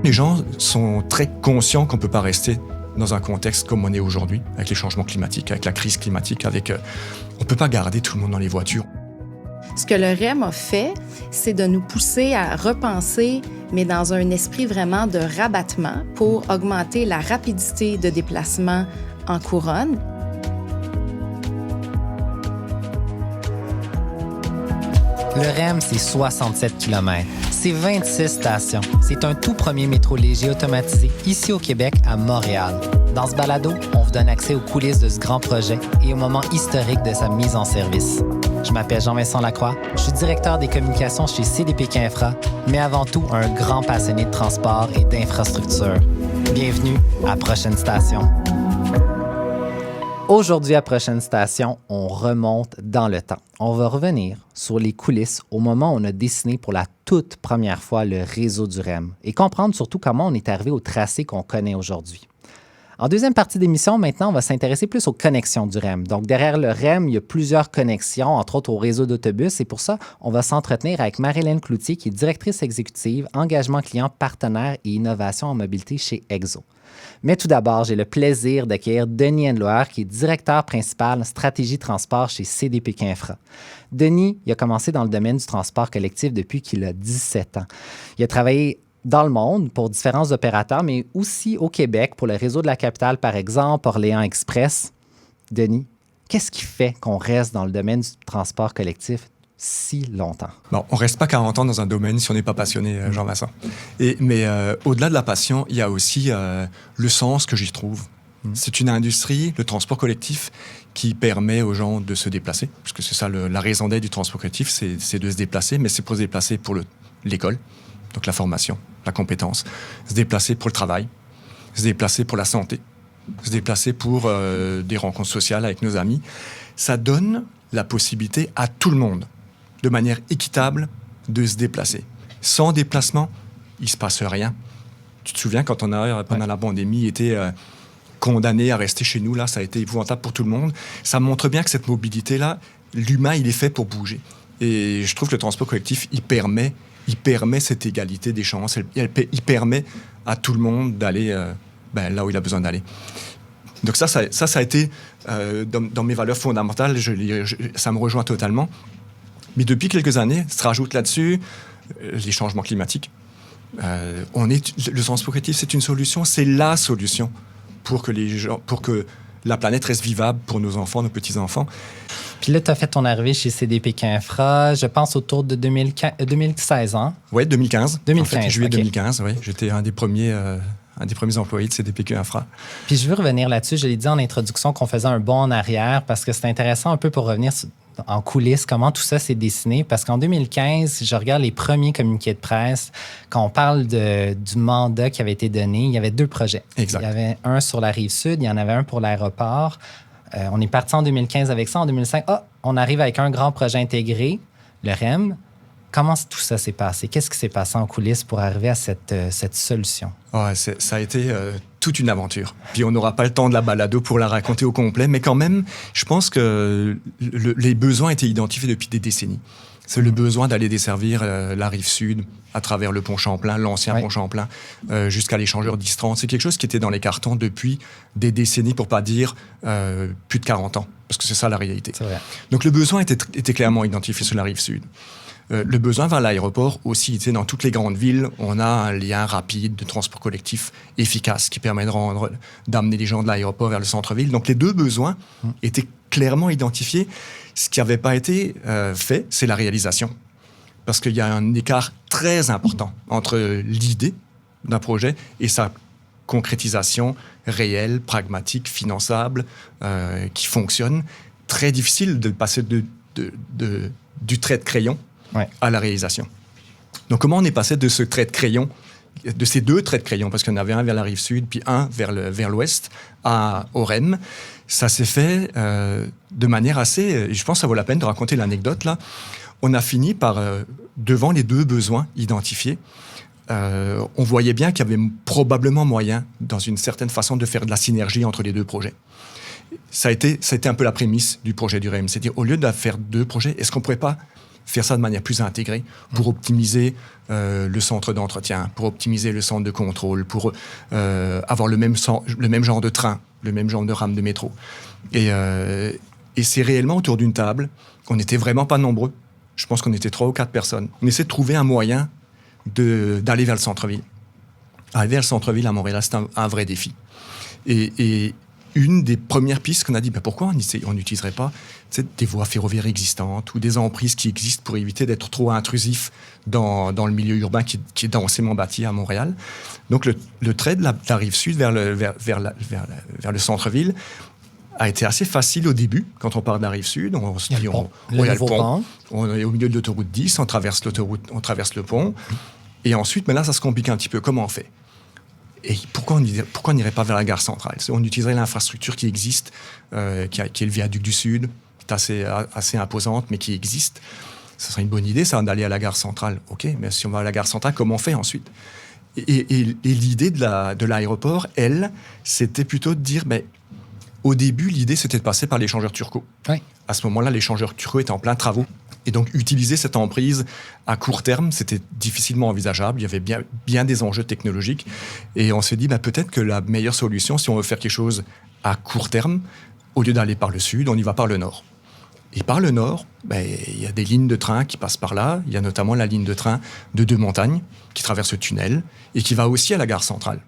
Les gens sont très conscients qu'on ne peut pas rester dans un contexte comme on est aujourd'hui, avec les changements climatiques, avec la crise climatique, on ne peut pas garder tout le monde dans les voitures. Ce que le REM a fait, c'est de nous pousser à repenser, mais dans un esprit vraiment de rabattement pour augmenter la rapidité de déplacement en couronne. Le REM, c'est 67 km. C'est 26 stations. C'est un tout premier métro léger automatisé ici au Québec, à Montréal. Dans ce balado, on vous donne accès aux coulisses de ce grand projet et au moment historique de sa mise en service. Je m'appelle Jean-Vincent Lacroix, je suis directeur des communications chez CDPQ Infra, mais avant tout, un grand passionné de transport et d'infrastructure. Bienvenue à Prochaine Station. Aujourd'hui, à Prochaine Station, on remonte dans le temps. On va revenir sur les coulisses au moment où on a dessiné pour la toute première fois le réseau du REM et comprendre surtout comment on est arrivé au tracé qu'on connaît aujourd'hui. En deuxième partie d'émission, maintenant, on va s'intéresser plus aux connexions du REM. Donc, derrière le REM, il y a plusieurs connexions, entre autres au réseau d'autobus. Et pour ça, on va s'entretenir avec Marie-Hélène Cloutier, qui est directrice exécutive, engagement client, partenaire et innovation en mobilité chez EXO. Mais tout d'abord, j'ai le plaisir d'accueillir Denis Henloer, qui est directeur principal stratégie transport chez CDPQ Infra. Denis, il a commencé dans le domaine du transport collectif depuis qu'il a 17 ans. Il a travaillé dans le monde pour différents opérateurs, mais aussi au Québec pour le réseau de la capitale, par exemple, Orléans Express. Denis, qu'est-ce qui fait qu'on reste dans le domaine du transport collectif si longtemps? Bon, on ne reste pas 40 ans dans un domaine si on n'est pas passionné, Jean-Vincent. Mais au-delà de la passion, il y a aussi le sens que j'y trouve. C'est une industrie, le transport collectif, qui permet aux gens de se déplacer, parce que c'est ça la raison d'être du transport collectif, c'est de se déplacer, mais c'est pour se déplacer pour l'école, donc la formation, la compétence, se déplacer pour le travail, se déplacer pour la santé, se déplacer pour des rencontres sociales avec nos amis. Ça donne la possibilité à tout le monde, de manière équitable, de se déplacer. Sans déplacement, il ne se passe rien. Tu te souviens, quand pendant la pandémie, était condamné à rester chez nous, là, ça a été épouvantable pour tout le monde. Ça montre bien que cette mobilité-là, l'humain, il est fait pour bouger. Et je trouve que le transport collectif, il permet cette égalité des chances. Il permet à tout le monde d'aller là où il a besoin d'aller. Donc ça a été dans mes valeurs fondamentales, ça me rejoint totalement. Mais depuis quelques années, se rajoute là-dessus les changements climatiques. Le transport collectif, c'est une solution, c'est la solution pour que la planète reste vivable pour nos enfants, nos petits-enfants. Puis là, tu as fait ton arrivée chez CDPQ Infra, je pense autour de 2016 ans. Oui, 2015. 2015, en fait, juillet okay. 2015, oui. J'étais un des premiers employés de CDPQ Infra. Puis je veux revenir là-dessus. Je l'ai dit en introduction qu'on faisait un bond en arrière parce que c'est intéressant un peu pour revenir en coulisses, comment tout ça s'est dessiné. Parce qu'en 2015, je regarde les premiers communiqués de presse. Quand on parle du mandat qui avait été donné, il y avait 2 projets. Exact. Il y avait un sur la Rive-Sud, il y en avait un pour l'aéroport. On est parti en 2015 avec ça. En 2005, on arrive avec un grand projet intégré, le REM. Comment tout ça s'est passé? Qu'est-ce qui s'est passé en coulisses pour arriver à cette solution? Ça a été toute une aventure. Puis on n'aura pas le temps de la balado pour la raconter au complet, mais quand même, je pense que les besoins étaient identifiés depuis des décennies. C'est le besoin d'aller desservir la Rive-Sud à travers le pont Champlain, l'ancien pont Champlain, jusqu'à l'échangeur d'Istran. C'est quelque chose qui était dans les cartons depuis des décennies, pour pas dire plus de 40 ans, parce que c'est ça la réalité. C'est vrai. Donc le besoin était clairement identifié sur la Rive-Sud. Le besoin vers l'aéroport aussi, dans toutes les grandes villes, on a un lien rapide de transport collectif efficace qui permet d'amener les gens de l'aéroport vers le centre-ville. Donc les 2 besoins étaient clairement identifiés. Ce qui n'avait pas été fait, c'est la réalisation. Parce qu'il y a un écart très important entre l'idée d'un projet et sa concrétisation réelle, pragmatique, finançable, qui fonctionne. Très difficile de passer du trait de crayon à la réalisation. Donc, comment on est passé de ce trait de crayon, de ces 2 traits de crayon, parce qu'il y en avait un vers la Rive-Sud, puis un vers l'Ouest, au REM? Ça s'est fait de manière assez... Je pense que ça vaut la peine de raconter l'anecdote, là. On a fini par, devant les 2 besoins identifiés, on voyait bien qu'il y avait probablement moyen, dans une certaine façon, de faire de la synergie entre les 2 projets. Ça a été un peu la prémisse du projet du REM. C'est-à-dire, au lieu de faire 2 projets, est-ce qu'on ne pourrait pas faire ça de manière plus intégrée pour optimiser le centre d'entretien, pour optimiser le centre de contrôle, pour avoir le même genre de train, le même genre de rame de métro. Et c'est réellement autour d'une table. On n'était vraiment pas nombreux. Je pense qu'on était 3 ou 4 personnes. On essaie de trouver un moyen d'aller vers le centre-ville. Aller vers le centre-ville à Montréal, c'est un vrai défi. Et une des premières pistes qu'on a dit, pourquoi on n'utiliserait pas des voies ferroviaires existantes ou des emprises qui existent pour éviter d'être trop intrusif dans le milieu urbain qui est densément bâti à Montréal. Donc le trait de la rive sud vers le centre-ville a été assez facile au début. Quand on part de la rive sud, on se dit, il y a le pont. On est au milieu de l'autoroute 10, on traverse l'autoroute, on traverse le pont. Et ensuite, mais là, ça se complique un petit peu. Comment on fait? Et pourquoi on n'irait pas vers la gare centrale? On utiliserait l'infrastructure qui existe, qui est le viaduc du Sud, qui est assez imposante, mais qui existe. Ce serait une bonne idée, ça, d'aller à la gare centrale. OK, mais si on va à la gare centrale, comment on fait ensuite? Et l'idée de l'aéroport, elle, c'était plutôt de dire, au début, l'idée, c'était de passer par l'échangeur Turco. Oui. À ce moment-là, l'échangeur Turco était en plein travaux. Et donc, utiliser cette emprise à court terme, c'était difficilement envisageable. Il y avait bien des enjeux technologiques. Et on s'est dit, peut-être que la meilleure solution, si on veut faire quelque chose à court terme, au lieu d'aller par le sud, on y va par le nord. Et par le nord, il y a des lignes de train qui passent par là. Il y a notamment la ligne de train de Deux-Montagnes qui traverse le tunnel et qui va aussi à la gare centrale.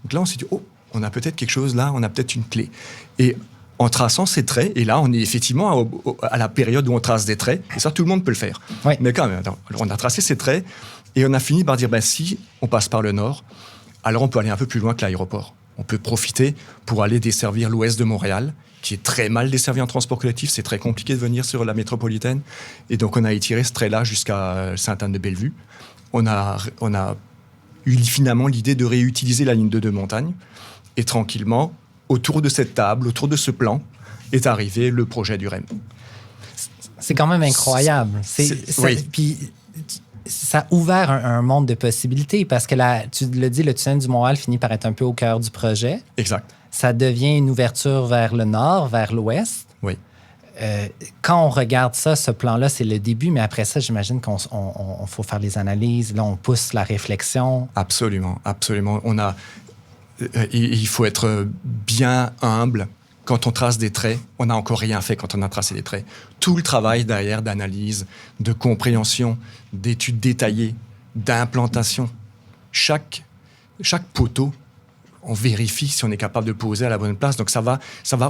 Donc là, on s'est dit, on a peut-être quelque chose là, on a peut-être une clé. Et en traçant ces traits, et là, on est effectivement à la période où on trace des traits, et ça, tout le monde peut le faire. Oui. Mais quand même, on a tracé ces traits, et on a fini par dire, si on passe par le nord, alors on peut aller un peu plus loin que l'aéroport. On peut profiter pour aller desservir l'ouest de Montréal, qui est très mal desservi en transport collectif. C'est très compliqué de venir sur la métropolitaine. Et donc, on a étiré ce trait-là jusqu'à Sainte-Anne-de-Bellevue. On a eu finalement l'idée de réutiliser la ligne de Deux-Montagnes, et tranquillement, autour de cette table, autour de ce plan, est arrivé le projet du REM. C'est quand même incroyable. Oui. Puis ça a ouvert un monde de possibilités parce que tu l'as dit, le tunnel du Montréal finit par être un peu au cœur du projet. Exact. Ça devient une ouverture vers le nord, vers l'ouest. Oui. Quand on regarde ça, ce plan-là, c'est le début, mais après ça, j'imagine qu'on faut faire les analyses. Là, on pousse la réflexion. Absolument, absolument. Il faut être bien humble. Quand on trace des traits, on n'a encore rien fait quand on a tracé des traits. Tout le travail derrière d'analyse, de compréhension, d'études détaillées, d'implantation, chaque poteau, on vérifie si on est capable de le poser à la bonne place. Donc, ça va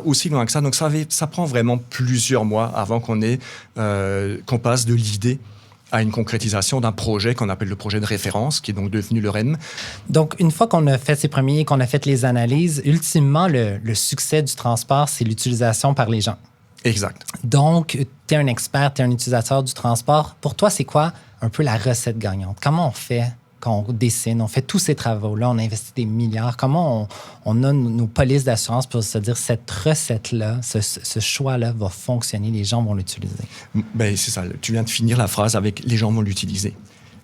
aussi loin que ça. Donc, ça prend vraiment plusieurs mois avant qu'on passe de l'idée à une concrétisation d'un projet qu'on appelle le projet de référence, qui est donc devenu le REM. Donc, une fois qu'on a fait ces premiers, qu'on a fait les analyses, ultimement, le succès du transport, c'est l'utilisation par les gens. Exact. Donc, tu es un expert, tu es un utilisateur du transport. Pour toi, c'est quoi un peu la recette gagnante? Comment on fait quand on dessine, on fait tous ces travaux-là, on investit des milliards? Comment on a nos polices d'assurance pour se dire cette recette-là, ce choix-là va fonctionner, les gens vont l'utiliser? C'est ça. Tu viens de finir la phrase avec « les gens vont l'utiliser ».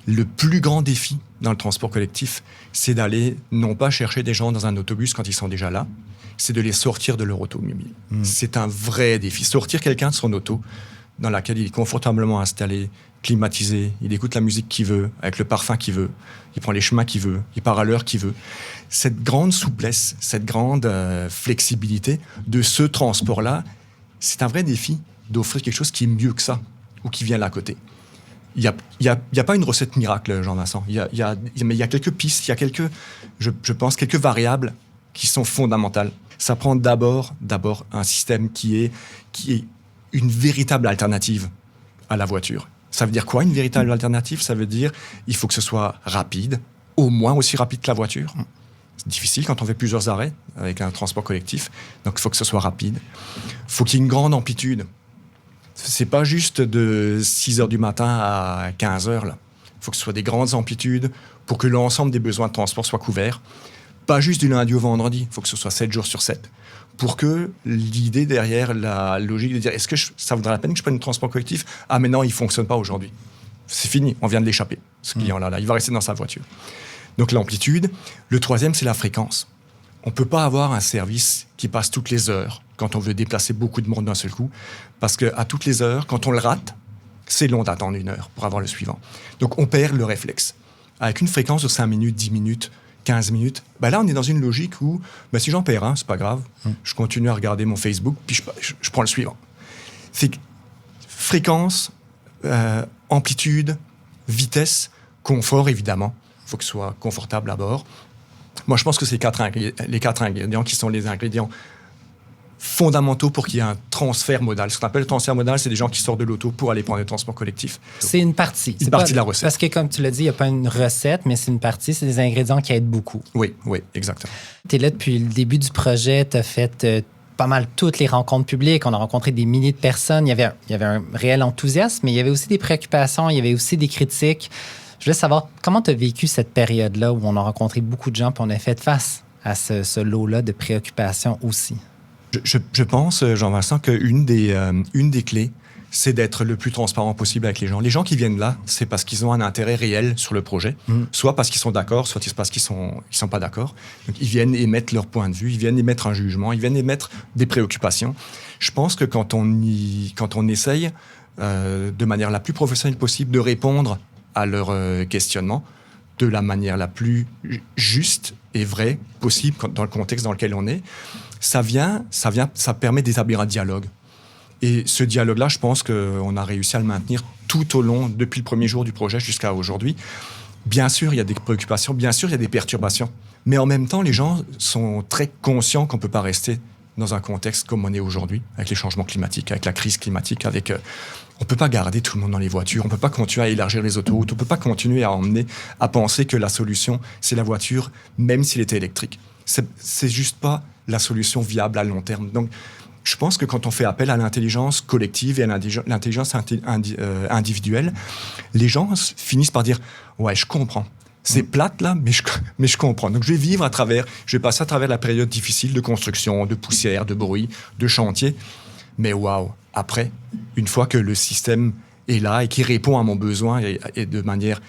Le plus grand défi dans le transport collectif, c'est d'aller non pas chercher des gens dans un autobus quand ils sont déjà là, c'est de les sortir de leur automobile. C'est un vrai défi. Sortir quelqu'un de son auto dans laquelle il est confortablement installé, climatisé, il écoute la musique qu'il veut, avec le parfum qu'il veut, il prend les chemins qu'il veut, il part à l'heure qu'il veut. Cette grande souplesse, cette grande flexibilité de ce transport-là, c'est un vrai défi d'offrir quelque chose qui est mieux que ça ou qui vient là à côté. Il n'y a pas une recette miracle, Jean-Vincent. Mais il y a quelques pistes, il y a je pense, quelques variables qui sont fondamentales. Ça prend d'abord un système qui est une véritable alternative à la voiture. Ça veut dire quoi, une véritable alternative? Ça veut dire il faut que ce soit rapide, au moins aussi rapide que la voiture. C'est difficile quand on fait plusieurs arrêts avec un transport collectif. Donc, il faut que ce soit rapide. Il faut qu'il y ait une grande amplitude. C'est pas juste de 6 heures du matin à 15 heures. Il faut que ce soit des grandes amplitudes pour que l'ensemble des besoins de transport soient couverts. Pas juste du lundi au vendredi. Il faut que ce soit 7 jours sur 7. Pour que l'idée derrière la logique de dire est-ce que ça vaudrait la peine que je prenne le transport collectif? Ah, mais non, il ne fonctionne pas aujourd'hui. C'est fini, on vient de l'échapper, ce client-là. Il va rester dans sa voiture. Donc l'amplitude. Le troisième, c'est la fréquence. On ne peut pas avoir un service qui passe toutes les heures quand on veut déplacer beaucoup de monde d'un seul coup, parce qu'à toutes les heures, quand on le rate, c'est long d'attendre 1 heure pour avoir le suivant. Donc, on perd le réflexe. Avec une fréquence de 5 minutes, 10 minutes, 15 minutes, là, on est dans une logique où, si j'en perds un, c'est pas grave. Je continue à regarder mon Facebook, puis je prends le suivant. C'est fréquence, amplitude, vitesse, confort, évidemment. Il faut que ce soit confortable à bord. Moi, je pense que c'est les 4 ingrédients qui sont les ingrédients fondamentaux pour qu'il y ait un transfert modal. Ce qu'on appelle le transfert modal, c'est des gens qui sortent de l'auto pour aller prendre le transport collectif. C'est une partie. Une partie de la recette. Parce que, comme tu l'as dit, il n'y a pas une recette, mais c'est une partie, c'est des ingrédients qui aident beaucoup. Oui, exactement. Tu es là depuis le début du projet, tu as fait pas mal toutes les rencontres publiques, on a rencontré des milliers de personnes, il y avait un réel enthousiasme, mais il y avait aussi des préoccupations, il y avait aussi des critiques. Je voulais savoir comment tu as vécu cette période-là où on a rencontré beaucoup de gens puis on a fait face à ce lot-là de préoccupations aussi. Je pense, Jean-Vincent, qu'une des clés, c'est d'être le plus transparent possible avec les gens. Les gens qui viennent là, c'est parce qu'ils ont un intérêt réel sur le projet, soit parce qu'ils sont d'accord, soit parce qu'ils sont pas d'accord. Donc, ils viennent émettre leur point de vue, ils viennent émettre un jugement, ils viennent émettre des préoccupations. Je pense que quand on essaye de manière la plus professionnelle possible de répondre à leurs questionnements de la manière la plus juste et vraie possible dans le contexte dans lequel on est, ça permet d'établir un dialogue. Et ce dialogue-là, je pense qu'on a réussi à le maintenir tout au long, depuis le premier jour du projet jusqu'à aujourd'hui. Bien sûr, il y a des préoccupations, bien sûr, il y a des perturbations. Mais en même temps, les gens sont très conscients qu'on ne peut pas rester dans un contexte comme on est aujourd'hui, avec les changements climatiques, avec la crise climatique, on ne peut pas garder tout le monde dans les voitures, on ne peut pas continuer à élargir les autoroutes, on ne peut pas continuer à penser que la solution, c'est la voiture, même s'il était électrique. C'est juste pas la solution viable à long terme. Donc, je pense que quand on fait appel à l'intelligence collective et à l'intelligence individuelle, les gens finissent par dire « Ouais, je comprends. C'est plate, là, mais je comprends. Donc, je vais passer à travers la période difficile de construction, de poussière, de bruit, de chantier. Mais waouh, après, une fois que le système est là et qui répond à mon besoin et de manière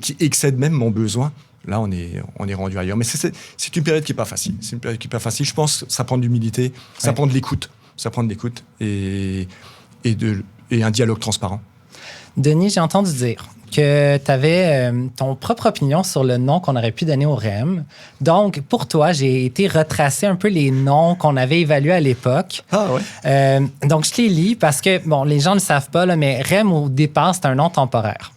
qui excède même mon besoin, là, on est rendu ailleurs. Mais c'est une période qui n'est pas facile. C'est une période qui n'est pas facile. Je pense que ça prend de l'humilité, ça prend de l'écoute. Ça prend de l'écoute et un dialogue transparent. Denis, j'ai entendu dire que tu avais ton propre opinion sur le nom qu'on aurait pu donner au REM. Donc, pour toi, j'ai été retracer un peu les noms qu'on avait évalués à l'époque. Ah ouais? Donc, je les lis parce que, bon, les gens ne le savent pas, là, mais REM, au départ, c'est un nom temporaire.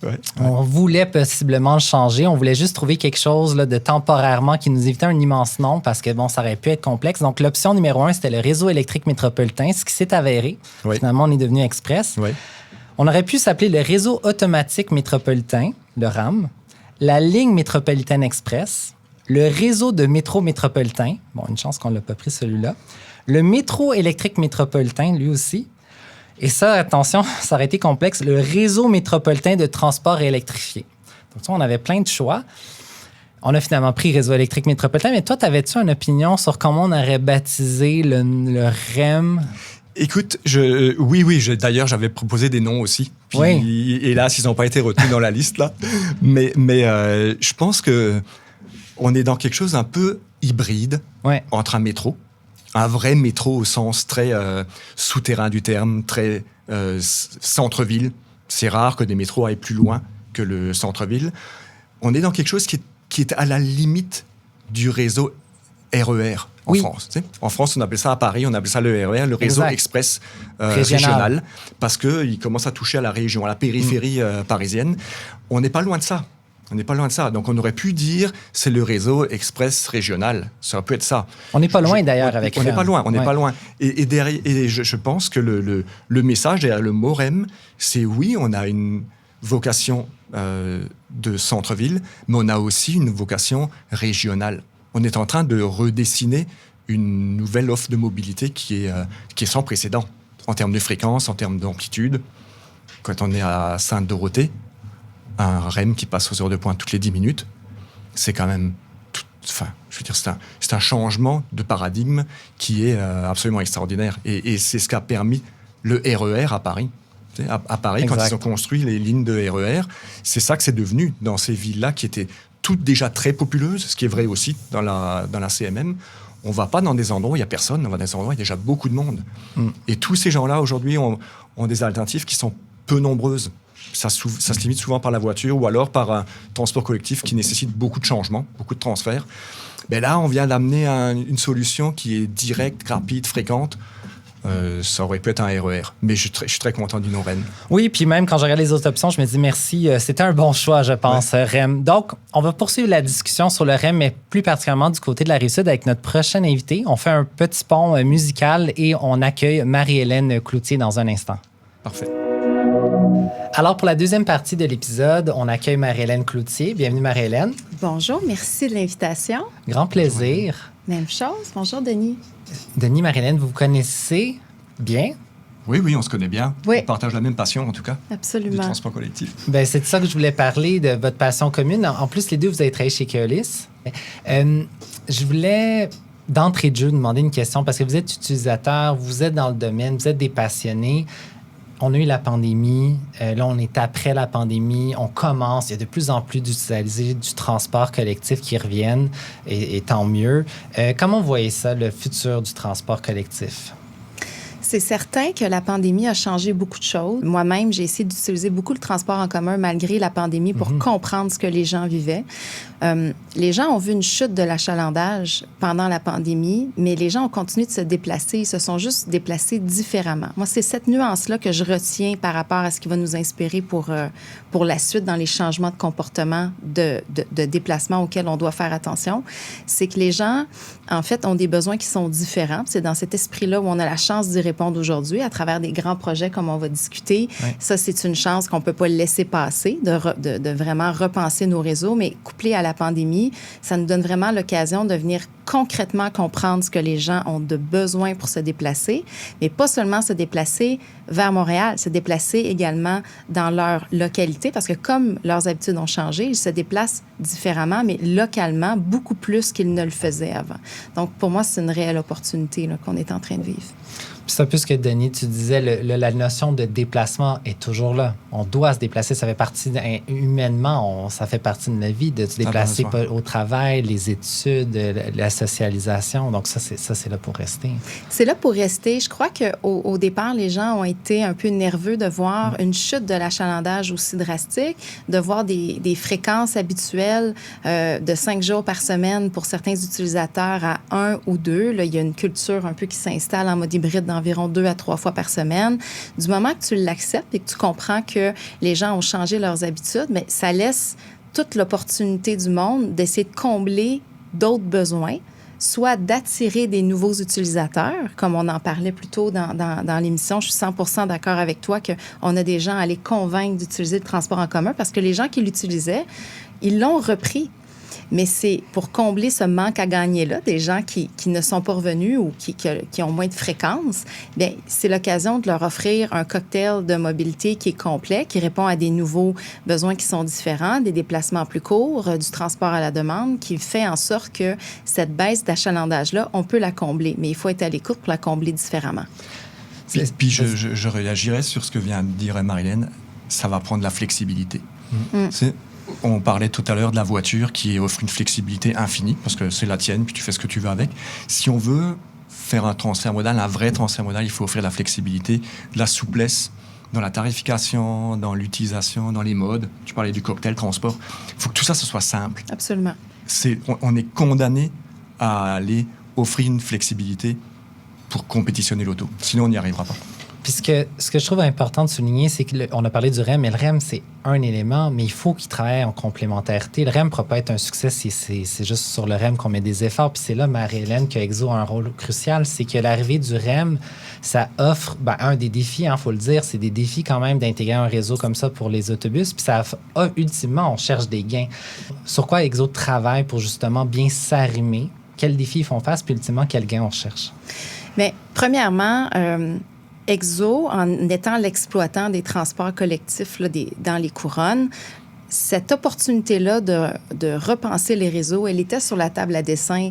Ouais. On voulait possiblement le changer. On voulait juste trouver quelque chose là, de temporairement qui nous évitait un immense nom parce que, bon, ça aurait pu être complexe. Donc, l'option numéro 1, c'était le réseau électrique métropolitain, ce qui s'est avéré. Oui. Finalement, on est devenu Express. Oui. On aurait pu s'appeler le réseau automatique métropolitain, le RAM, la ligne métropolitaine Express, le réseau de métro métropolitain. Bon, une chance qu'on ne l'a pas pris celui-là. Le métro électrique métropolitain, lui aussi. Et ça, attention, ça aurait été complexe, le réseau métropolitain de transport électrifié. Donc, on avait plein de choix. On a finalement pris réseau électrique métropolitain, mais toi, avais-tu une opinion sur comment on aurait baptisé le REM? Écoute, oui, d'ailleurs, j'avais proposé des noms aussi. Puis, oui. Hélas, ils n'ont pas été retenus dans la liste, là. Mais je pense qu'on est dans quelque chose un peu hybride entre un métro, un vrai métro au sens très souterrain du terme, très centre-ville. C'est rare que des métros aillent plus loin que le centre-ville. On est dans quelque chose qui est à la limite du réseau RER en France. Tu sais? En France, on appelle ça à Paris, on appelle ça le RER, le réseau express régional, parce qu'il commence à toucher à la région, à la périphérie parisienne. On n'est pas loin de ça. Donc, on aurait pu dire c'est le réseau express régional. Ça aurait pu être ça. On n'est pas loin, d'ailleurs, avec on n'est pas loin. On n'est pas loin. Et je pense que le message derrière le mot REM, c'est oui, on a une vocation de centre-ville, mais on a aussi une vocation régionale. On est en train de redessiner une nouvelle offre de mobilité qui est sans précédent en termes de fréquence, en termes d'amplitude. Quand on est à Sainte-Dorothée, un REM qui passe aux heures de pointe toutes les 10 minutes, c'est quand même... c'est un changement de paradigme qui est absolument extraordinaire. Et c'est ce qu'a permis le RER à Paris. À Paris, quand ils ont construit les lignes de RER, c'est ça que c'est devenu dans ces villes-là qui étaient toutes déjà très populeuses, ce qui est vrai aussi dans la CMM. On ne va pas dans des endroits où il n'y a personne, on va dans des endroits où il y a déjà beaucoup de monde. Et tous ces gens-là, aujourd'hui, ont des alternatives qui sont peu nombreuses. Ça se limite souvent par la voiture ou alors par un transport collectif qui nécessite beaucoup de changements, beaucoup de transferts. Mais là, on vient d'amener une solution qui est directe, rapide, fréquente. Ça aurait pu être un RER, mais je suis très content du nom REM. Oui, puis même quand je regarde les autres options, je me dis merci, c'était un bon choix, je pense, REM. Donc, on va poursuivre la discussion sur le REM, mais plus particulièrement du côté de la Rive-Sud avec notre prochain invité. On fait un petit pont musical et on accueille Marie-Hélène Cloutier dans un instant. Parfait. Alors, pour la deuxième partie de l'épisode, on accueille Marie-Hélène Cloutier. Bienvenue, Marie-Hélène. Bonjour, merci de l'invitation. Grand plaisir. Même chose. Bonjour, Denis. Denis, Marie-Hélène, vous vous connaissez bien? Oui, on se connaît bien. Oui. On partage la même passion, en tout cas. Absolument. Du transport collectif. Ben, c'est de ça que je voulais parler, de votre passion commune. En plus, les deux, vous avez travaillé chez Keolis. Je voulais, d'entrée de jeu, demander une question parce que vous êtes utilisateur, vous êtes dans le domaine, vous êtes des passionnés. On a eu la pandémie. Là, on est après la pandémie. On commence. Il y a de plus en plus d'utilisateurs du transport collectif qui reviennent, et tant mieux. Comment vous voyez ça, le futur du transport collectif? C'est certain que la pandémie a changé beaucoup de choses. Moi-même, j'ai essayé d'utiliser beaucoup le transport en commun malgré la pandémie pour comprendre ce que les gens vivaient. Les gens ont vu une chute de l'achalandage pendant la pandémie, mais les gens ont continué de se déplacer. Ils se sont juste déplacés différemment. Moi, c'est cette nuance-là que je retiens par rapport à ce qui va nous inspirer pour la suite dans les changements de comportement de déplacement auxquels on doit faire attention. C'est que les gens, en fait, ont des besoins qui sont différents. C'est dans cet esprit-là où on a la chance d'y répondre aujourd'hui à travers des grands projets comme on va discuter. Oui. Ça, c'est une chance qu'on ne peut pas laisser passer, de vraiment repenser nos réseaux, mais couplé à la pandémie, ça nous donne vraiment l'occasion de venir concrètement comprendre ce que les gens ont de besoin pour se déplacer, mais pas seulement se déplacer vers Montréal, se déplacer également dans leur localité, parce que comme leurs habitudes ont changé, ils se déplacent différemment, mais localement, beaucoup plus qu'ils ne le faisaient avant. Donc, pour moi, c'est une réelle opportunité là, qu'on est en train de vivre. C'est un peu ce que, Denis, tu disais, la notion de déplacement est toujours là. On doit se déplacer, ça fait partie, humainement, ça fait partie de notre vie, de se déplacer au travail, les études, la socialisation. Donc ça, c'est là pour rester. C'est là pour rester. Je crois qu'au départ, les gens ont été un peu nerveux de voir une chute de l'achalandage aussi drastique, de voir des fréquences habituelles de 5 jours par semaine pour certains utilisateurs à 1 ou 2. Là, il y a une culture un peu qui s'installe en mode hybride d'environ 2 à 3 fois par semaine. Du moment que tu l'acceptes et que tu comprends que les gens ont changé leurs habitudes, mais ça laisse toute l'opportunité du monde d'essayer de combler d'autres besoins, soit d'attirer des nouveaux utilisateurs, comme on en parlait plus tôt dans l'émission. Je suis 100% d'accord avec toi qu'on a des gens à les convaincre d'utiliser le transport en commun parce que les gens qui l'utilisaient, ils l'ont repris. Mais c'est pour combler ce manque à gagner-là, des gens qui ne sont pas revenus ou qui ont moins de fréquence, bien, c'est l'occasion de leur offrir un cocktail de mobilité qui est complet, qui répond à des nouveaux besoins qui sont différents, des déplacements plus courts, du transport à la demande, qui fait en sorte que cette baisse d'achalandage-là, on peut la combler. Mais il faut être à l'écoute pour la combler différemment. Puis je réagirais sur ce que vient de dire Marie-Hélène. Ça va prendre la flexibilité. On parlait tout à l'heure de la voiture qui offre une flexibilité infinie parce que c'est la tienne, puis tu fais ce que tu veux avec. Si on veut faire un transfert modal, un vrai transfert modal, il faut offrir de la flexibilité, de la souplesse dans la tarification, dans l'utilisation, dans les modes. Tu parlais du cocktail transport. Il faut que tout ça, ce soit simple. Absolument. On est condamné à aller offrir une flexibilité pour compétitionner l'auto. Sinon, on n'y arrivera pas. Puis ce que je trouve important de souligner, c'est qu'on a parlé du REM, mais le REM, c'est un élément, mais il faut qu'il travaille en complémentarité. Le REM ne pourra pas être un succès si c'est juste sur le REM qu'on met des efforts. Puis c'est là, Marie-Hélène, que Exo a un rôle crucial, c'est que l'arrivée du REM, ça offre un des défis, il faut le dire, c'est des défis quand même d'intégrer un réseau comme ça pour les autobus. Puis ça, ultimement, on cherche des gains. Sur quoi Exo travaille pour justement bien s'arrimer? Quels défis ils font face? Puis ultimement, quels gains on cherche? Bien, premièrement... Exo, en étant l'exploitant des transports collectifs là, dans les couronnes, cette opportunité-là de repenser les réseaux, elle était sur la table à dessin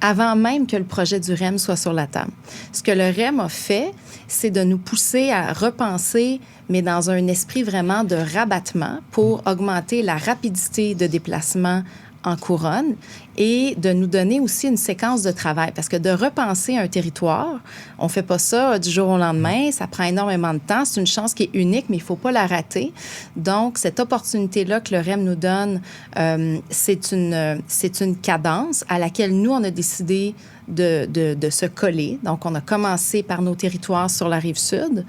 avant même que le projet du REM soit sur la table. Ce que le REM a fait, c'est de nous pousser à repenser, mais dans un esprit vraiment de rabattement pour augmenter la rapidité de déplacement en couronne et de nous donner aussi une séquence de travail. Parce que de repenser un territoire, on ne fait pas ça du jour au lendemain, ça prend énormément de temps. C'est une chance qui est unique, mais il ne faut pas la rater. Donc, cette opportunité-là que le REM nous donne, c'est une cadence à laquelle nous, on a décidé de se coller. Donc, on a commencé par nos territoires sur la rive sud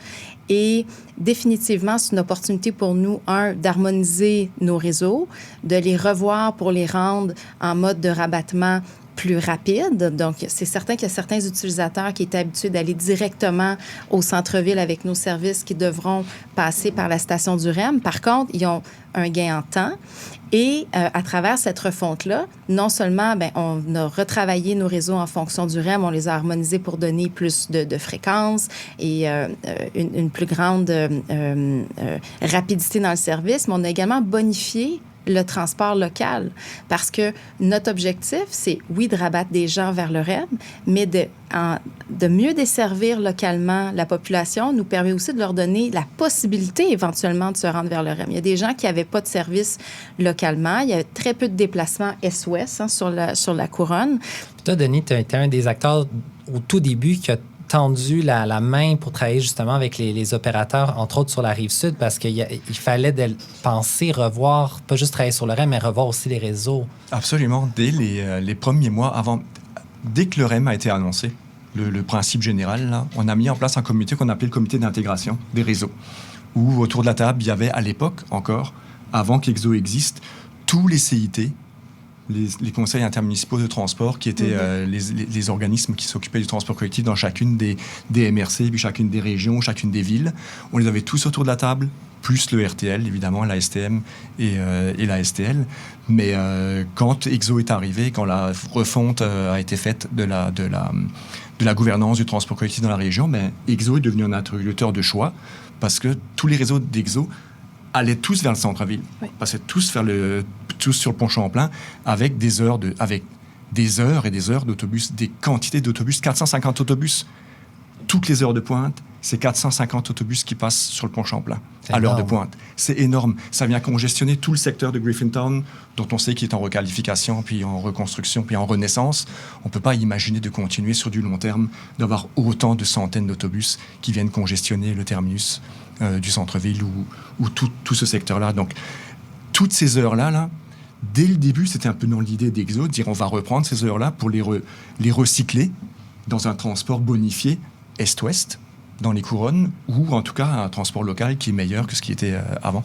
et définitivement, c'est une opportunité pour nous, d'harmoniser nos réseaux, de les revoir pour les rendre en mode de rabattement plus rapide. Donc, c'est certain qu'il y a certains utilisateurs qui étaient habitués d'aller directement au centre-ville avec nos services qui devront passer par la station du REM. Par contre, ils ont un gain en temps. Et à travers cette refonte-là, non seulement on a retravaillé nos réseaux en fonction du REM, on les a harmonisés pour donner plus de fréquences et une plus grande rapidité dans le service, mais on a également bonifié le transport local parce que notre objectif, c'est, oui, de rabattre des gens vers le REM, mais de mieux desservir localement la population nous permet aussi de leur donner la possibilité éventuellement de se rendre vers le REM. Il y a des gens qui n'avaient pas de service localement. Il y a très peu de déplacements est-ouest sur la couronne. Puis toi, Denis, tu as été un des acteurs au tout début qui a tendu la main pour travailler justement avec les opérateurs, entre autres sur la Rive-Sud, parce qu'il fallait penser, revoir, pas juste travailler sur le REM, mais revoir aussi les réseaux. Absolument. Dès les premiers mois, dès que le REM a été annoncé, le principe général, là, on a mis en place un comité qu'on appelait le comité d'intégration des réseaux, où autour de la table, il y avait à l'époque encore, avant qu'Exo existe, tous les CIT, les conseils intermunicipaux de transport, qui étaient les organismes qui s'occupaient du transport collectif dans chacune des MRC, puis chacune des régions, chacune des villes. On les avait tous autour de la table, plus le RTL, évidemment, la STM et la STL. Mais quand Exo est arrivé, quand la refonte a été faite de la gouvernance du transport collectif dans la région, Exo est devenu un interlocuteur de choix parce que tous les réseaux d'Exo allaient tous vers le centre-ville, passaient tous sur le pont Champlain avec des heures et des heures d'autobus, des quantités d'autobus, 450 autobus. Toutes les heures de pointe, c'est 450 autobus qui passent sur le pont Champlain à l'heure de pointe. C'est énorme. Ça vient congestionner tout le secteur de Griffintown, dont on sait qu'il est en requalification, puis en reconstruction, puis en renaissance. On ne peut pas imaginer de continuer sur du long terme, d'avoir autant de centaines d'autobus qui viennent congestionner le terminus du centre-ville ou tout ce secteur-là. Donc, toutes ces heures-là, dès le début, c'était un peu dans l'idée d'Exo, de dire on va reprendre ces heures-là pour les recycler dans un transport bonifié est-ouest, dans les couronnes, ou en tout cas un transport local qui est meilleur que ce qui était avant.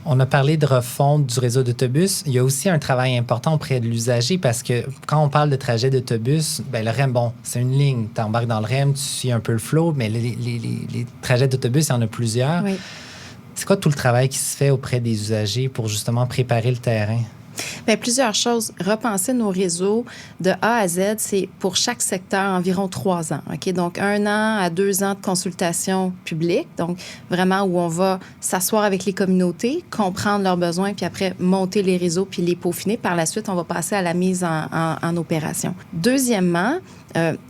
On a parlé de refonte du réseau d'autobus. Il y a aussi un travail important auprès de l'usager parce que quand on parle de trajet d'autobus, le REM, c'est une ligne. Tu embarques dans le REM, tu suis un peu le flow, mais les trajets d'autobus, il y en a plusieurs. Oui. C'est quoi tout le travail qui se fait auprès des usagers pour justement préparer le terrain? Plusieurs choses. Repenser nos réseaux de A à Z, c'est pour chaque secteur environ 3 ans. Okay? Donc, 1 an à 2 ans de consultation publique. Donc, vraiment où on va s'asseoir avec les communautés, comprendre leurs besoins, puis après, monter les réseaux, puis les peaufiner. Par la suite, on va passer à la mise en opération. Deuxièmement,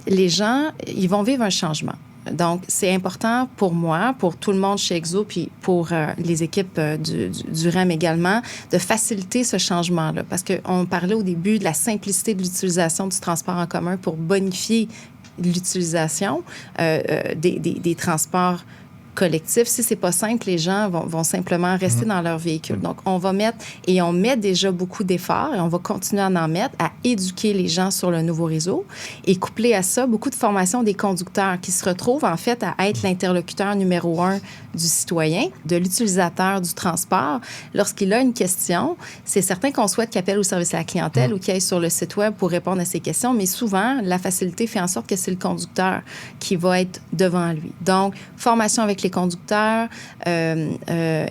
les gens, ils vont vivre un changement. Donc, c'est important pour moi, pour tout le monde chez Exo, puis pour les équipes du REM également, de faciliter ce changement-là. Parce qu'on parlait au début de la simplicité de l'utilisation du transport en commun pour bonifier l'utilisation des transports collectif. Si c'est pas simple, les gens vont simplement rester dans leur véhicule. Donc, on va mettre, et on met déjà beaucoup d'efforts, et on va continuer à en mettre, à éduquer les gens sur le nouveau réseau, et coupler à ça beaucoup de formation des conducteurs qui se retrouvent, en fait, à être l'interlocuteur numéro 1 du citoyen, de l'utilisateur du transport. Lorsqu'il a une question, c'est certain qu'on souhaite qu'il appelle au service à la clientèle ou qu'il aille sur le site web pour répondre à ces questions, mais souvent, la facilité fait en sorte que c'est le conducteur qui va être devant lui. Donc, formation avec les conducteurs,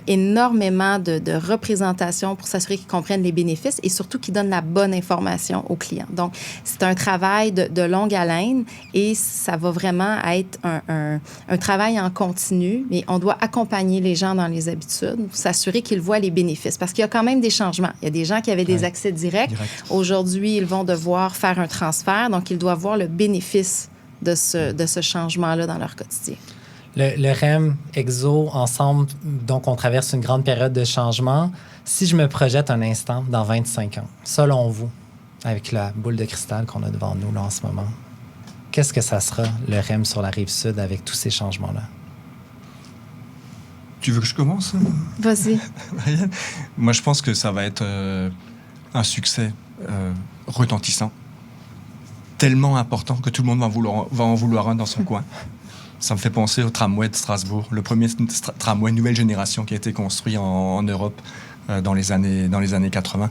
énormément de représentation pour s'assurer qu'ils comprennent les bénéfices et surtout qu'ils donnent la bonne information aux clients. Donc, c'est un travail de longue haleine et ça va vraiment être un travail en continu, mais on doit accompagner les gens dans les habitudes, s'assurer qu'ils voient les bénéfices parce qu'il y a quand même des changements. Il y a des gens qui avaient des accès directs. Aujourd'hui, ils vont devoir faire un transfert, donc ils doivent voir le bénéfice de ce changement-là dans leur quotidien. Le REM, Exo, ensemble, donc on traverse une grande période de changement. Si je me projette un instant dans 25 ans, selon vous, avec la boule de cristal qu'on a devant nous là, en ce moment, qu'est-ce que ça sera, le REM sur la Rive-Sud, avec tous ces changements-là? Tu veux que je commence? Vas-y. Moi, je pense que ça va être un succès retentissant, tellement important que tout le monde va en vouloir un dans son coin. Ça me fait penser au tramway de Strasbourg, le premier tramway nouvelle génération qui a été construit en Europe dans les années 80.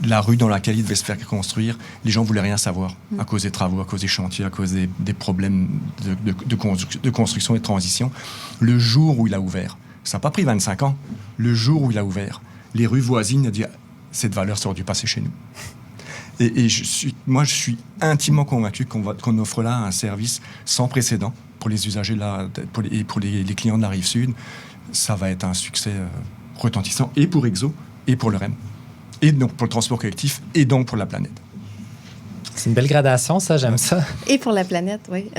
La rue dans laquelle il devait se faire construire, les gens ne voulaient rien savoir à cause des travaux, à cause des chantiers, à cause des problèmes de construction et de transition. Le jour où il a ouvert, ça n'a pas pris 25 ans, le jour où il a ouvert, les rues voisines ont dit « cette valeur ça aurait dû passer chez nous ». Et je suis intimement convaincu qu'on offre là un service sans précédent pour les usagers et pour les clients de la Rive-Sud. Ça va être un succès retentissant et pour Exo et pour le REM. Et donc pour le transport collectif, et donc pour la planète. C'est une belle gradation, ça, j'aime ça. Et pour la planète, oui.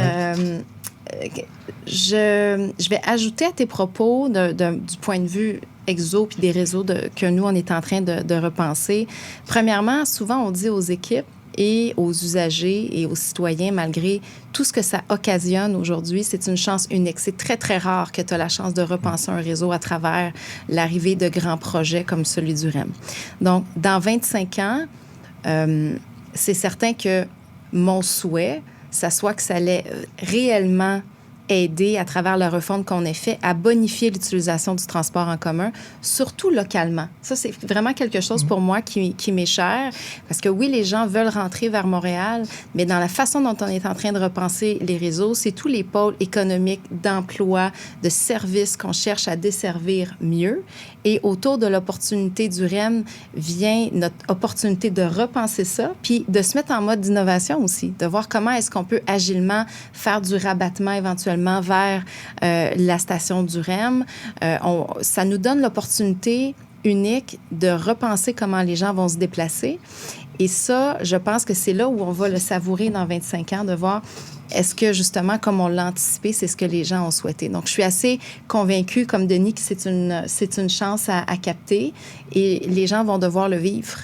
Je vais ajouter à tes propos du point de vue Exo puis des réseaux que nous, on est en train de repenser. Premièrement, souvent, on dit aux équipes et aux usagers et aux citoyens, malgré tout ce que ça occasionne aujourd'hui, c'est une chance unique. C'est très, très rare que tu as la chance de repenser un réseau à travers l'arrivée de grands projets comme celui du REM. Donc, dans 25 ans, c'est certain que mon souhait, ça soit que ça allait réellement aider à travers la refonte qu'on a fait à bonifier l'utilisation du transport en commun, surtout localement. Ça, c'est vraiment quelque chose pour moi qui m'est cher, parce que oui, les gens veulent rentrer vers Montréal, mais dans la façon dont on est en train de repenser les réseaux, c'est tous les pôles économiques, d'emploi, de services qu'on cherche à desservir mieux. Et autour de l'opportunité du REM vient notre opportunité de repenser ça, puis de se mettre en mode d'innovation aussi, de voir comment est-ce qu'on peut agilement faire du rabattement éventuellement vers la station du REM. Ça nous donne l'opportunité unique de repenser comment les gens vont se déplacer. Et ça, je pense que c'est là où on va le savourer dans 25 ans, de voir est-ce que, justement, comme on l'a anticipé, c'est ce que les gens ont souhaité. Donc, je suis assez convaincue, comme Denis, que c'est une chance à capter et les gens vont devoir le vivre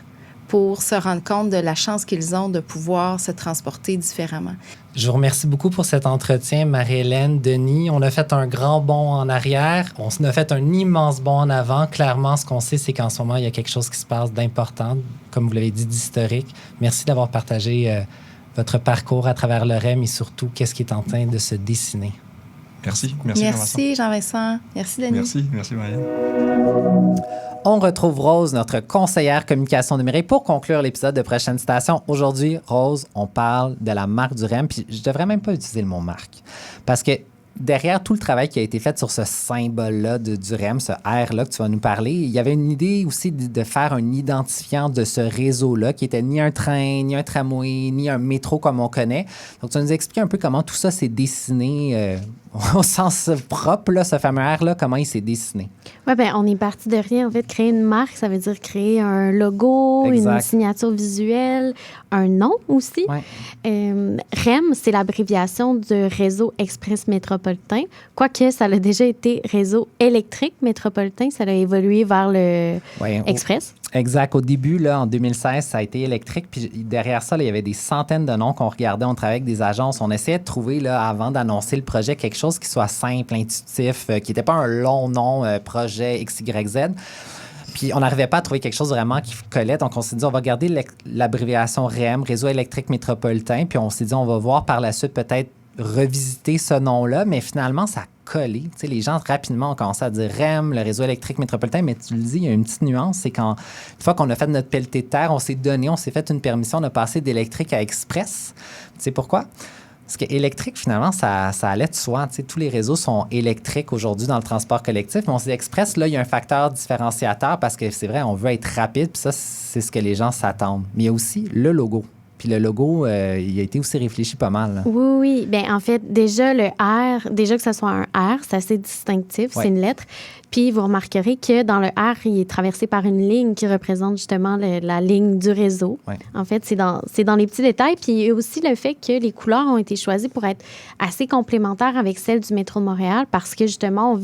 pour se rendre compte de la chance qu'ils ont de pouvoir se transporter différemment. Je vous remercie beaucoup pour cet entretien, Marie-Hélène, Denis. On a fait un grand bond en arrière. On a fait un immense bond en avant. Clairement, ce qu'on sait, c'est qu'en ce moment, il y a quelque chose qui se passe d'important, comme vous l'avez dit, d'historique. Merci d'avoir partagé votre parcours à travers le REM et surtout, qu'est-ce qui est en train de se dessiner. Merci. Merci, Jean-Vincent. Merci, Denis. Merci, Marianne. On retrouve Rose, notre conseillère communication numérique, pour conclure l'épisode de Prochaine Station. Aujourd'hui, Rose, on parle de la marque du REM, puis je devrais même pas utiliser le mot marque, parce que derrière tout le travail qui a été fait sur ce symbole-là du REM, ce R-là que tu vas nous parler, il y avait une idée aussi de faire un identifiant de ce réseau-là qui était ni un train, ni un tramway, ni un métro comme on connaît. Donc, tu vas nous expliquer un peu comment tout ça s'est dessiné au sens propre, là, ce fameux R-là, comment il s'est dessiné. Oui, bien, on est parti de rien. En fait, créer une marque, ça veut dire créer un logo, exact. Une signature visuelle, un nom aussi. Ouais. REM, c'est l'abréviation du Réseau Express Métropolitain. Quoique ça a déjà été Réseau électrique métropolitain, ça a évolué vers le Express. Exact. Au début, là, en 2016, ça a été électrique. Puis derrière ça, là, il y avait des centaines de noms qu'on regardait. On travaillait avec des agences. On essayait de trouver, là, avant d'annoncer le projet, quelque chose qui soit simple, intuitif, qui n'était pas un long nom, projet XYZ. Puis on n'arrivait pas à trouver quelque chose vraiment qui collait. Donc, on s'est dit, on va garder l'abréviation REM, Réseau électrique métropolitain. Puis on s'est dit, on va voir par la suite peut-être revisiter ce nom-là. Mais finalement, ça a collé. Tu sais, les gens, rapidement, ont commencé à dire REM, le Réseau électrique métropolitain. Mais tu le dis, il y a une petite nuance. C'est une fois qu'on a fait notre pelletée de terre, on s'est fait une permission de passer d'électrique à express. Tu sais pourquoi? Parce que électrique, finalement, ça allait de soi. Tu sais, tous les réseaux sont électriques aujourd'hui dans le transport collectif. Mais on se dit express, là, il y a un facteur différenciateur parce que c'est vrai, on veut être rapide. Puis ça, c'est ce que les gens s'attendent. Mais il y a aussi le logo. Puis le logo, il a été aussi réfléchi pas mal. Là. Oui. Bien, en fait, déjà, le R, déjà que ce soit un R, c'est assez distinctif, c'est une lettre. Puis vous remarquerez que dans le R, il est traversé par une ligne qui représente justement la ligne du réseau. Ouais. En fait, c'est dans les petits détails. Puis il y a aussi le fait que les couleurs ont été choisies pour être assez complémentaires avec celles du métro de Montréal parce que justement,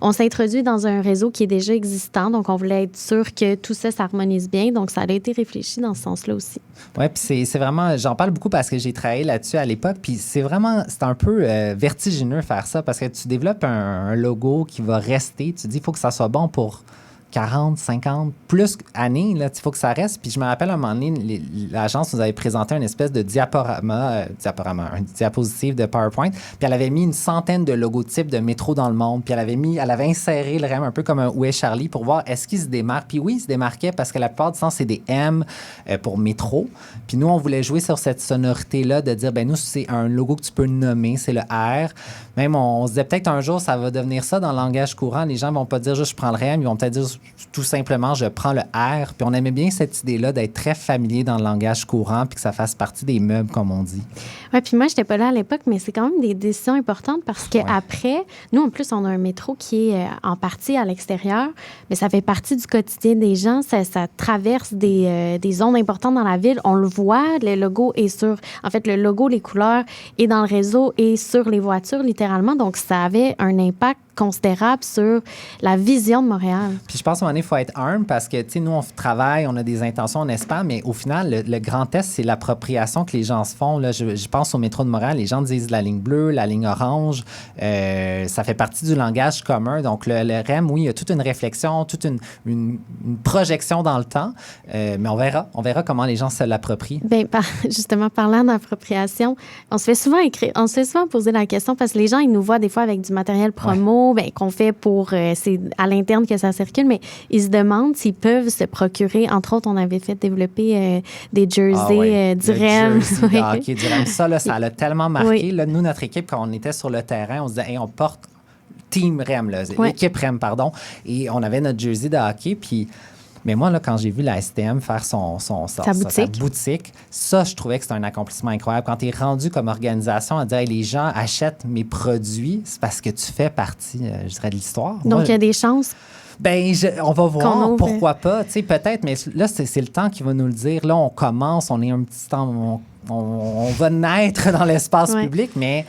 on s'introduit dans un réseau qui est déjà existant. Donc, on voulait être sûr que tout ça s'harmonise bien. Donc, ça a été réfléchi dans ce sens-là aussi. Oui, puis c'est vraiment, j'en parle beaucoup parce que j'ai travaillé là-dessus à l'époque, puis c'est un peu vertigineux faire ça parce que tu développes un logo qui va rester, tu dis, il faut que ça soit bon pour 40, 50, plus années, là, il faut que ça reste. Puis je me rappelle, à un moment donné, l'agence nous avait présenté une espèce de un diapositive de PowerPoint, puis elle avait mis une centaine de logotypes de métro dans le monde, puis elle avait inséré le REM un peu comme un Où est Charlie pour voir est-ce qu'il se démarque. Puis oui, il se démarquait parce que la plupart du temps, c'est des M pour métro. Puis nous, on voulait jouer sur cette sonorité-là de dire, ben nous, c'est un logo que tu peux nommer, c'est le R. Même, on se disait peut-être un jour, ça va devenir ça dans le langage courant. Les gens vont pas dire juste je prends le REM, ils vont peut-être dire tout simplement, je prends le R. Puis on aimait bien cette idée-là d'être très familier dans le langage courant puis que ça fasse partie des meubles, comme on dit. Oui, puis moi, je n'étais pas là à l'époque, mais c'est quand même des décisions importantes parce qu'après, nous, en plus, on a un métro qui est en partie à l'extérieur, mais ça fait partie du quotidien des gens. Ça traverse des zones importantes dans la ville. On le voit, le logo est sur... En fait, le logo, les couleurs est dans le réseau et sur les voitures, littéralement. Donc, ça avait un impact considérable sur la vision de Montréal. Puis je pense qu'à un moment donné, il faut être humble parce que, tu sais, nous, on travaille, on a des intentions, on espère, mais au final, le grand test, c'est l'appropriation que les gens se font. Là, je pense au métro de Montréal, les gens disent la ligne bleue, la ligne orange, ça fait partie du langage commun. Donc, le REM, oui, il y a toute une réflexion, toute une projection dans le temps, mais on verra comment les gens se l'approprient. Bien, justement, parlant d'appropriation, on se fait souvent poser la question parce que les gens, ils nous voient des fois avec du matériel promo, qu'on fait pour... c'est à l'interne que ça circule, mais ils se demandent s'ils peuvent se procurer. Entre autres, on avait fait développer des jerseys du REM. Jersey du REM. Ça, là, ça l'a tellement marqué. Oui. Là, nous, notre équipe, quand on était sur le terrain, on se disait, hey, on porte Team REM, là, l'équipe REM, pardon. Et on avait notre jersey de hockey, puis... Mais moi, là, quand j'ai vu la STM faire sa boutique, ça, je trouvais que c'était un accomplissement incroyable. Quand tu es rendu comme organisation à dire hey, les gens achètent mes produits, c'est parce que tu fais partie, je dirais, de l'histoire. Donc, il y a des chances. Ben, on va voir, pourquoi pas. Tu sais, peut-être, mais là, c'est le temps qui va nous le dire. Là, on commence, on est un petit temps, on va naître dans l'espace public, mais...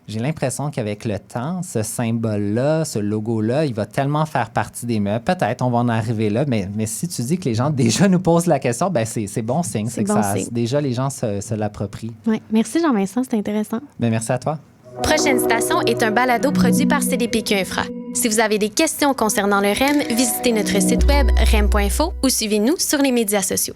J'ai l'impression qu'avec le temps, ce symbole-là, ce logo-là, il va tellement faire partie des meubles. Peut-être, on va en arriver là, mais si tu dis que les gens déjà nous posent la question, ben c'est bon signe. C'est que déjà, les gens se l'approprient. Oui. Merci, Jean-Vincent. C'était intéressant. Ben, merci à toi. Prochaine Station est un balado produit par CDPQ Infra. Si vous avez des questions concernant le REM, visitez notre site web rem.info ou suivez-nous sur les médias sociaux.